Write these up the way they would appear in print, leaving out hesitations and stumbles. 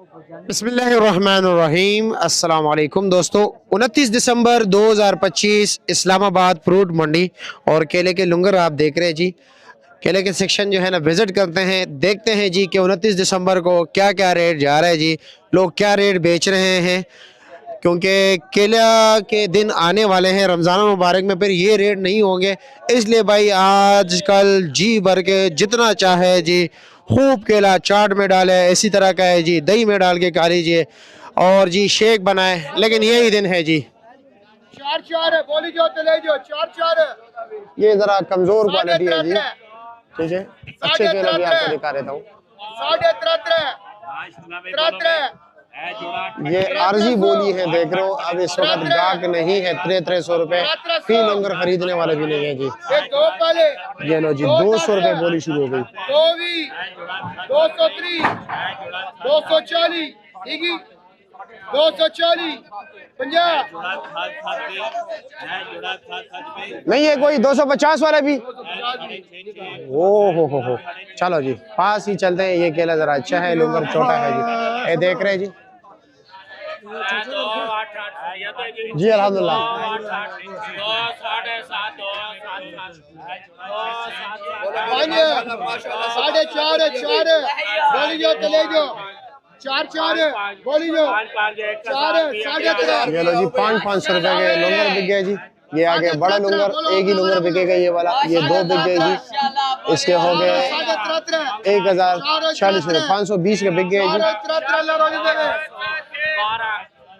बिस्मिल्लाहिर्रहमानिर्रहीम। अस्सलाम वालेकुम दोस्तों, 29 दिसंबर 2025 इस्लामाबाद फ्रूट मंडी और केले के लुंगर आप देख रहे हैं जी। केले के सेक्शन जो है ना विजिट करते हैं, देखते हैं जी कि 29 दिसंबर को क्या क्या रेट जा रहा है जी, लोग क्या रेट बेच रहे हैं। क्योंकि केला के दिन आने वाले हैं रमज़ान मुबारक में, फिर ये रेट नहीं होंगे। इसलिए भाई आजकल जी भर के जितना चाहे जी खूब केला चाट में डाले, इसी तरह का है जी दही में डाल के खा लीजिए और जी शेक बनाए, लेकिन यही दिन है जी। चार चार है, बोली जो तो ले जो, चार चार है। ये ज़रा कमज़ोर क्वालिटी है जी, ठीक है। अच्छे केला भी आपको दिखा देता हूँ। साढ़े ये आरजी बोली है, देख रहे हो। अब इस वक्त गाहक नहीं है, 300 रुपए फी लंगर खरीदने वाले भी नहीं है जी। दो पहले ये लो जी 200 रुपए बोली शुरू हो गई। 230 240 240 50 नहीं है कोई 250 वाला भी। ओ हो, चलो जी पास ही चलते हैं। ये केला जरा अच्छा है, लुंगर छोटा है जी, ये देख रहे हैं जी। जी अल्हम्दुलिल्लाह। साढ़े चार बोली जो तो ले जो, चार बोली जो, चार साढ़े तीन। ये लो जी 500 रुपए के लुंगर बिक गए जी। ये आगे बड़ा लुंगर, एक ही लुंगर बिकेगा ये वाला, ये 2 बिक गए जी। इसके हो गए 1040 रुपए, 520 के बिक गए जी।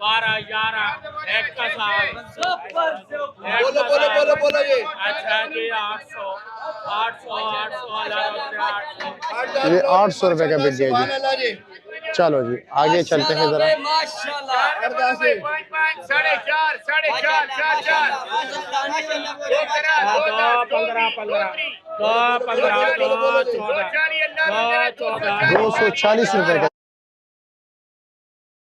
12 11 एक का बोलो ये अच्छा जी 800 ये 800 रुपए का बिक गया जी। चलो जी आगे चलते हैं जरा। साढ़े चार 240 रुपए का